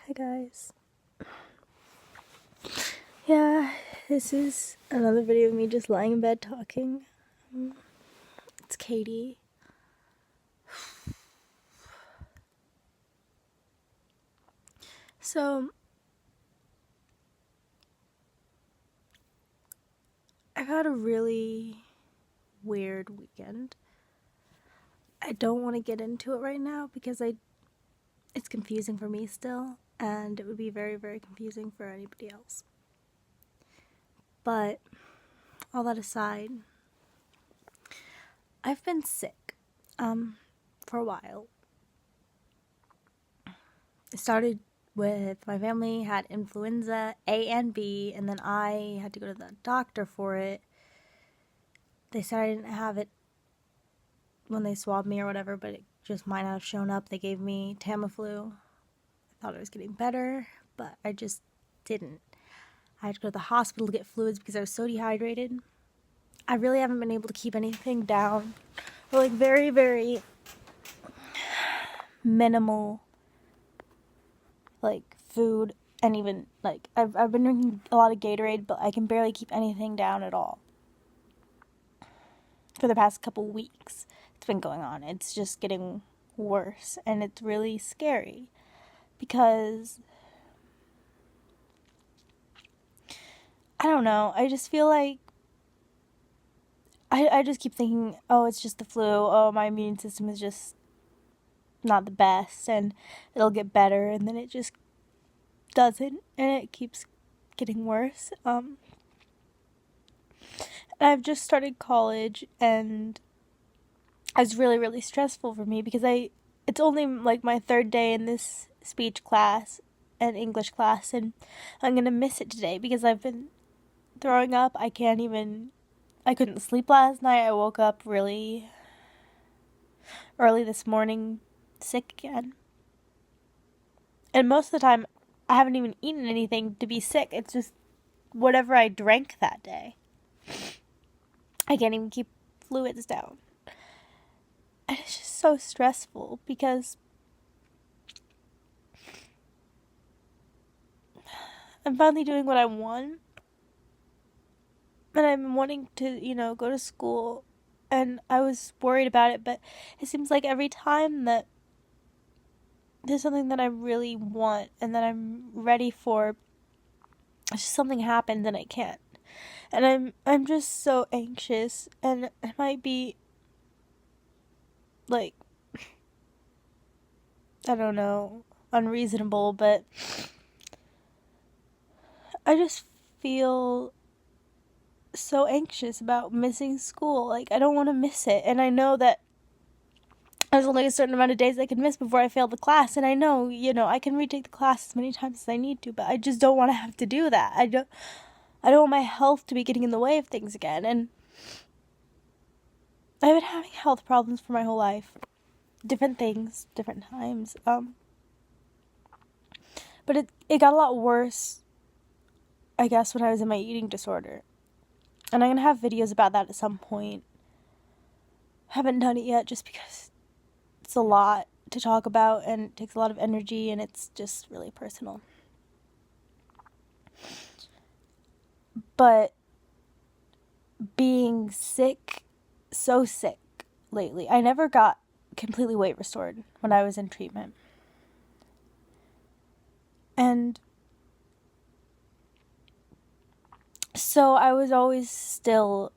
Hi guys. Yeah, this is another video of me just lying in bed talking. It's Katie. So, I've had a really weird weekend. I don't want to get into it right now because it's confusing for me still, and it would be very, very confusing for anybody else. But, all that aside, I've been sick, for a while. It started with my family had influenza A and B, and then I had to go to the doctor for it. They said I didn't have it when they swabbed me or whatever, but it just might not have shown up. They gave me Tamiflu. I thought I was getting better, but I just didn't. I had to go to the hospital to get fluids because I was so dehydrated. I really haven't been able to keep anything down, or like very, very minimal like food, and even like I've been drinking a lot of Gatorade, but I can barely keep anything down at all. For the past couple weeks, it's been going on. It's just getting worse, and it's really scary because I don't know. I just feel like I just keep thinking, oh, it's just the flu. Oh, my immune system is just not the best, and it'll get better, and then it just doesn't, and it keeps getting worse. I've just started college, and it's really, really stressful for me because it's only like my third day in this speech class and English class, and I'm gonna miss it today because I've been throwing up. I couldn't sleep last night. I woke up really early this morning, sick again. And most of the time, I haven't even eaten anything to be sick. It's just whatever I drank that day. I can't even keep fluids down. And it's just so stressful because I'm finally doing what I want. And I'm wanting to, go to school. And I was worried about it, but it seems like every time that there's something that I really want and that I'm ready for, just something happens and I can't. And I'm just so anxious, and it might be like, I don't know, unreasonable, but I just feel so anxious about missing school. Like, I don't want to miss it, and I know that there's only a certain amount of days I can miss before I fail the class, and I know, I can retake the class as many times as I need to, but I just don't want to have to do that. I don't want my health to be getting in the way of things again, and I've been having health problems for my whole life. Different things, different times. But it got a lot worse, I guess, when I was in my eating disorder. And I'm going to have videos about that at some point. Haven't done it yet just because it's a lot to talk about and it takes a lot of energy and it's just really personal. But being sick, so sick lately. I never got completely weight restored when I was in treatment. And so I was always still,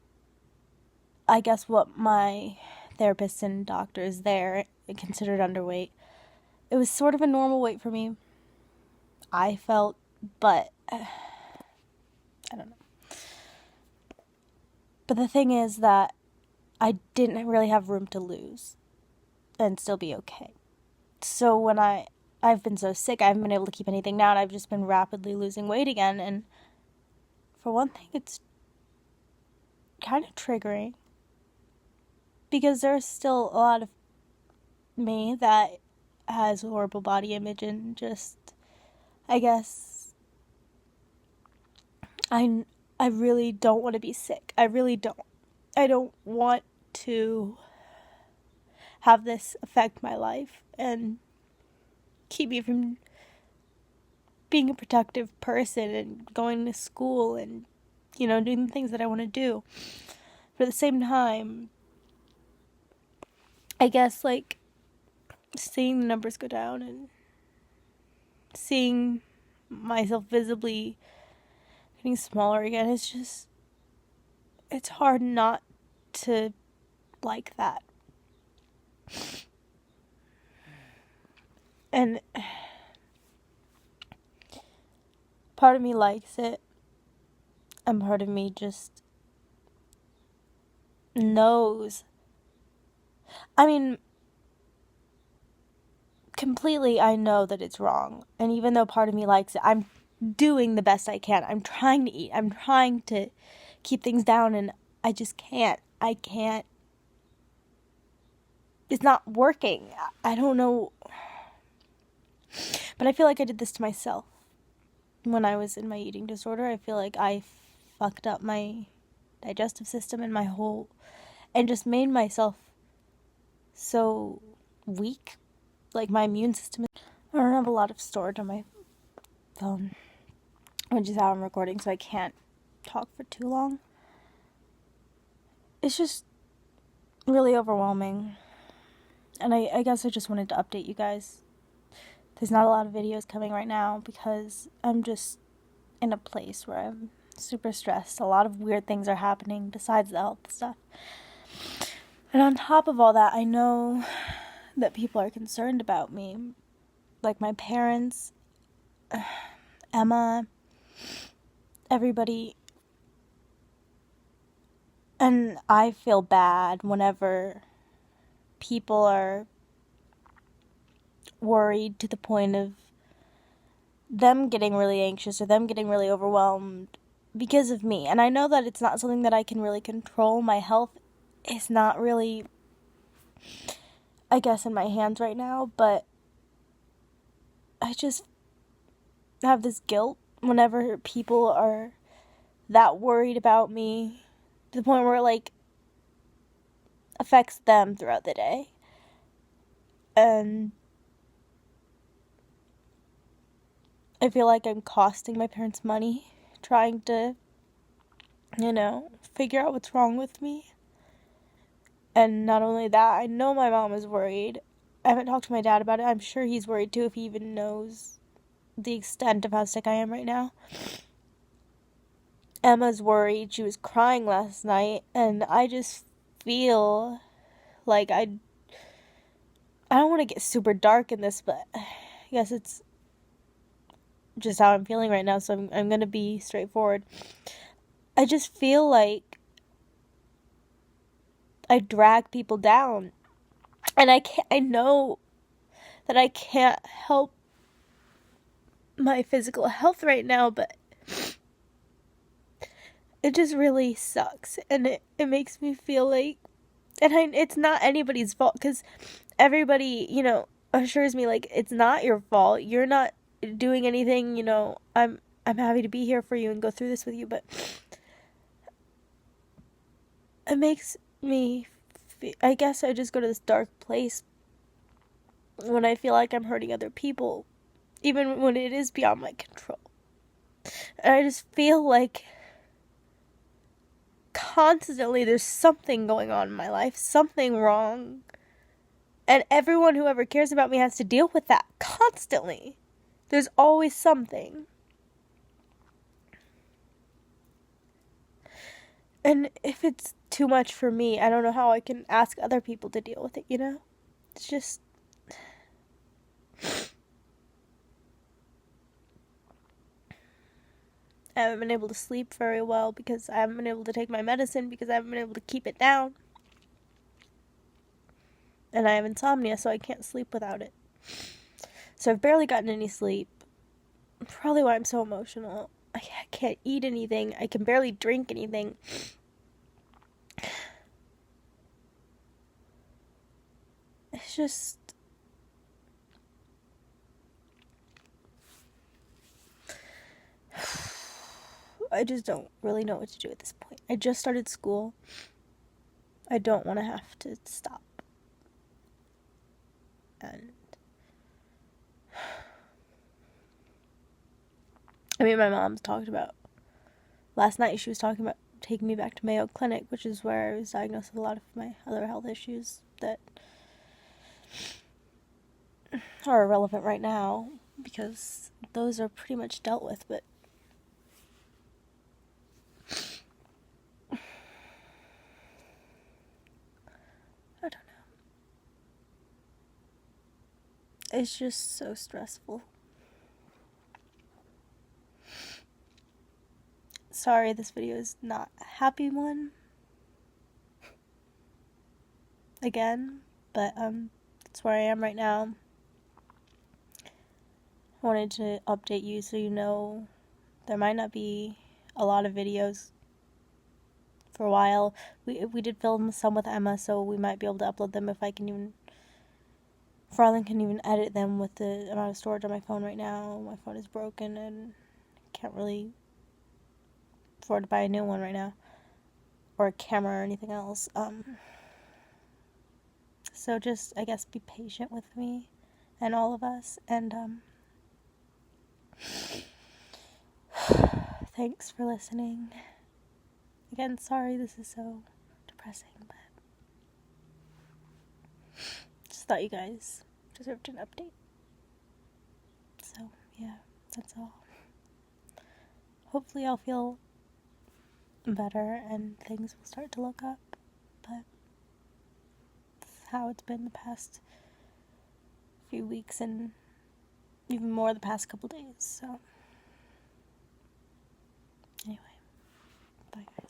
I guess, what my therapists and doctors there considered underweight. It was sort of a normal weight for me, I felt, but I don't know. But the thing is that I didn't really have room to lose and still be okay. So when I've been so sick, I haven't been able to keep anything down. I've just been rapidly losing weight again, and for one thing, it's kind of triggering because there's still a lot of me that has a horrible body image, and just, I guess, I really don't want to be sick. I really don't. I don't want to have this affect my life and keep me from being a productive person and going to school and, doing the things that I want to do. But at the same time, I guess, like, seeing the numbers go down and seeing myself visibly getting smaller again, it's hard not to like that. And part of me likes it, and part of me just knows. I mean, completely, I know that it's wrong. And even though part of me likes it, I'm doing the best I can. I'm trying to eat. I'm trying to keep things down, and I just can't. I can't. It's not working. I don't know. But I feel like I did this to myself. When I was in my eating disorder, I feel like I fucked up my digestive system and just made myself so weak. Like, my immune system. I don't have a lot of storage on my phone, which is how I'm recording, so I can't talk for too long. It's just really overwhelming. And I guess I just wanted to update you guys. There's not a lot of videos coming right now because I'm just in a place where I'm super stressed. A lot of weird things are happening besides the health stuff. And on top of all that, I know that people are concerned about me. Like my parents, Emma, everybody. And I feel bad whenever people are worried to the point of them getting really anxious or them getting really overwhelmed because of me. And I know that it's not something that I can really control. My health is not really, I guess, in my hands right now, but I just have this guilt whenever people are that worried about me to the point where it, like, affects them throughout the day. And I feel like I'm costing my parents money trying to, figure out what's wrong with me. And not only that, I know my mom is worried. I haven't talked to my dad about it. I'm sure he's worried too, if he even knows the extent of how sick I am right now. Emma's worried. She was crying last night, and I just feel like I don't want to get super dark in this, but I guess it's just how I'm feeling right now, so I'm going to be straightforward. I just feel like I drag people down, and I know that I can't help my physical health right now, but it just really sucks, and it makes me feel like, and it's not anybody's fault, because everybody, assures me, like, it's not your fault, you're not doing anything, I'm happy to be here for you and go through this with you, but it makes me I guess I just go to this dark place when I feel like I'm hurting other people, even when it is beyond my control. And I just feel like constantly there's something going on in my life, something wrong, and everyone who ever cares about me has to deal with that constantly. There's always something. And if it's too much for me, I don't know how I can ask other people to deal with it, It's just... I haven't been able to sleep very well because I haven't been able to take my medicine because I haven't been able to keep it down. And I have insomnia, so I can't sleep without it. So I've barely gotten any sleep. Probably why I'm so emotional. I can't eat anything. I can barely drink anything. It's just... I just don't really know what to do at this point. I just started school. I don't want to have to stop. And I mean, my mom's talked about, last night she was talking about taking me back to Mayo Clinic, which is where I was diagnosed with a lot of my other health issues that are irrelevant right now, because those are pretty much dealt with, but I don't know. It's just so stressful. Sorry, this video is not a happy one. Again, but that's where I am right now. I wanted to update you so you know there might not be a lot of videos for a while. We did film some with Emma, so we might be able to upload them if Ryland can even edit them with the amount of storage on my phone right now. My phone is broken and can't really afford to buy a new one right now, or a camera or anything else. So just, I guess, be patient with me and all of us, and thanks for listening. Again, sorry this is so depressing, but just thought you guys deserved an update. So, yeah, that's all. Hopefully I'll feel better and things will start to look up, but that's how it's been the past few weeks and even more the past couple days, so anyway, bye guys.